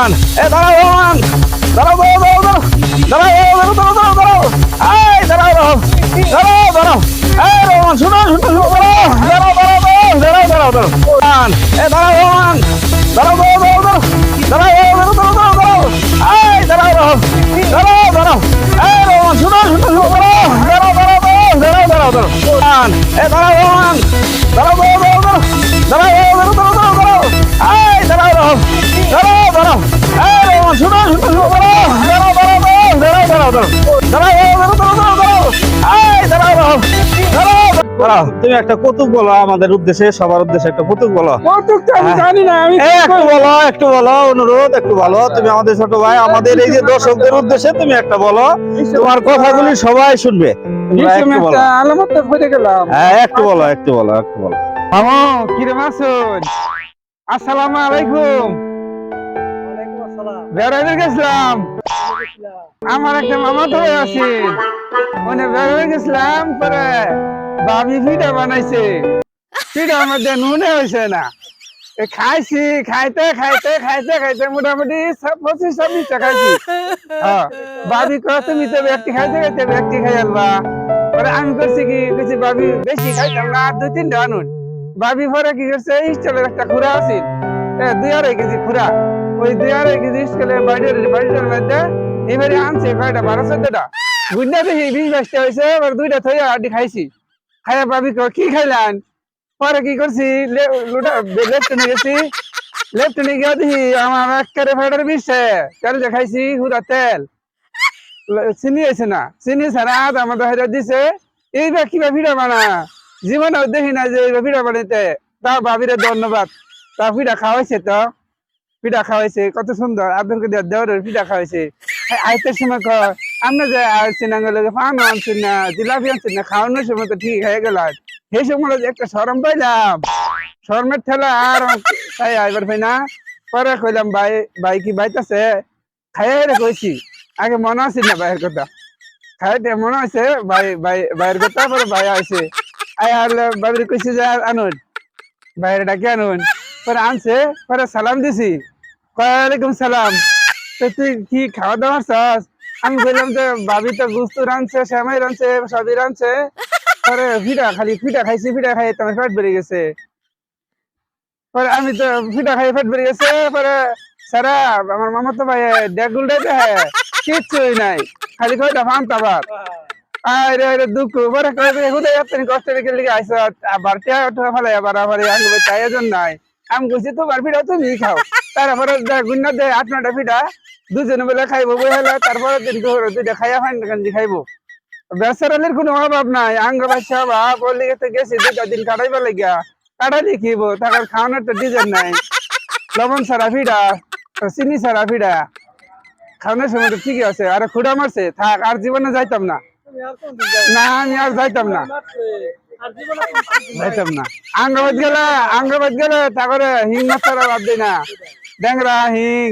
এ দাঁড়াও রোমান, দাঁড়াও দাঁড়াও দাঁড়াও দাঁড়াও দাঁড়াও দাঁড়াও দাঁড়াও এই দাঁড়াও দাঁড়াও দাঁড়াও এই রোমান শুনো শুনো শুনো দাঁড়াও দাঁড়াও দাঁড়াও দাঁড়াও দাঁড়াও রোমান এ দাঁড়াও রোমান দাঁড়াও দাঁড়াও দাঁড়াও দাঁড়াও দাঁড়াও দাঁড়াও দাঁড়াও এই দাঁড়াও দাঁড়াও দাঁড়াও এই রোমান শুনো শুনো শুনো দাঁড়াও দাঁড়াও দাঁড়াও দাঁড়াও দাঁড়াও রোমান এ দাঁড়াও রোমান দাঁড়াও দাঁড়াও দাঁড়াও দাঁড়াও দাঁড়াও দাঁড়াও দাঁড়াও এই দাঁড়াও দাঁড়াও দাঁড়াও এই রোমান শুনো শুনো শুনো দাঁড়াও দাঁড়াও দাঁড়াও দাঁড়াও দাঁড়াও দাঁড়াও তুমি একটা কৌতুক বলো আমাদের উদ্দেশ্যে সবার উদ্দেশ্যে একটা কৌতুক বলো আমি জানি না আমি একটু বলো অনুরোধ একটু বলো তুমি আমাদের ছোট ভাই আমাদের এই যে দর্শকদের উদ্দেশ্যে তুমি একটা বলো তোমার কথাগুলি সবাই শুনবে একটু বলো আলামত হয়ে গেলাম হ্যাঁ একটু বলো মামা কিরে মাসুদ আসসালামু আলাইকুম বেড়াইতে গেছিলাম আমার একটা মামা তো আছে মানে বেড়াইতে গেছিলাম পরে ভাবি পিঠা বানাইছে পিঠা মধ্যে নুনে হয়েছে না খাইছি খাইতে খাইতে খাইতে খাইতে মোটামুটি 25-26টা খাইছি ভাবি তুমি তো ব্যক্তি খাইতে খাইতে ব্যক্তি খাই আনবা পরে আমি করছি কি বেশি ভাবি বেশি খাইতাম না 2-3টা আনুন ভাবি পরে কি করছে স্টিলের একটা খুরা আছে 2-2.5 কেজি খুরা ওই 2-2.5 কেজি স্টিলের বাড়িটার মধ্যে এবারে আনছে কয়টা 12-14টা গুন্ডা দেখি 20-22টা হয়েছে এবার 2টা থইয়া আড্ডি খাইছি খাইয়া ভাবি কি খাইলাম পরে কি করছি লেফটনে গেছি লেফটনে গিয়ে দেখি আমার একেবারে ফাইটার বিষে তেল যে খাইছি হুদা তেল চিনি আছে না চিনি ছাড়া আমার হাজার দিছে এইবার কিবা ভিড়া বানা জীবনেও দেখি না যে এইবার ভিড়া বানাইতে তা ভাবিরে ধন্যবাদ তা পিঠা খাওয়াইছে তো পিঠা খাওয়াইছে কত সুন্দর আদরকে দেওয়ার পিঠা খাওয়াইছে আইতের সময় আমরা যে আসছেন পান আনছেন না জিলাপি আনছেন না খাওয়ানোর সময় তো ঠিক হয়ে গেল সেই সময় একটা শরম পাইলাম শরমের ঠেলা আর তাই আইবার ভাই না পরে কইলাম ভাই কি বাইতাছে খাইয়ে কইছি আগে মনে আছে না ভাইয়ের কথা খাইতে মনে আছে ভাইয়ের কথা পরে ভাই আছে আই আনলে ভাবির কইছি যে আনুন ভাইয়ের ডাকে আনুন পরে আনছে পরে সালাম দিছি ওয়ালাইকুম সালাম তো তুই কি খাওয়া দাওয়া চাস আমি বললাম যে ভাবি তো গুস্ত রাঁধছে শ্যামাই রাঁধছে সবই রাঁধছে পরে পিঠা খাইছি পিঠা খাই তোমার পেট বেড়ে গেছে পরে আমি তো পিঠা খাই পেট বেড়ে গেছে পরে সারা আমার মামা তো ভাই ডেগুল ডেতে হ্যাঁ কিচ্ছুই নাই খালি কয়টা ফান্তা ভাত আরে দুঃখ পরে হুদাই আপনি কষ্ট রেখে লিখে আইসো আবার ফেলে আবার আগে চাইজন নাই আমি বলছি তোমার পিঠা তুমি খাও তারপরে গুন্না দেয় 8-9টা পিঠা দুজনে বেলা খাইবো বই হলে তারপরে দিন দুইটা খাইয়া ফাইন কান্দি খাইবো বেচারালের কোনো অভাব নাই আঙ্গ বাচ্চা বাপ ওর লিগে গেছি 2টা দিন কাটাইবা লাগিয়া কাটাই দেখিব তার খাওয়ানোর তো ডিজাইন নাই লবণ ছাড়া পিঠা চিনি ছাড়া পিঠা খাওয়ানোর সময় তো ঠিকই আছে আরে খুঁড়া মারছে থাক আর জীবনে যাইতাম না না আমি আর যাইতাম না আঙ্গবাদ গেলে তারপরে হিং মাছ ছাড়া বাদ দিই না ড্যাংরা হিং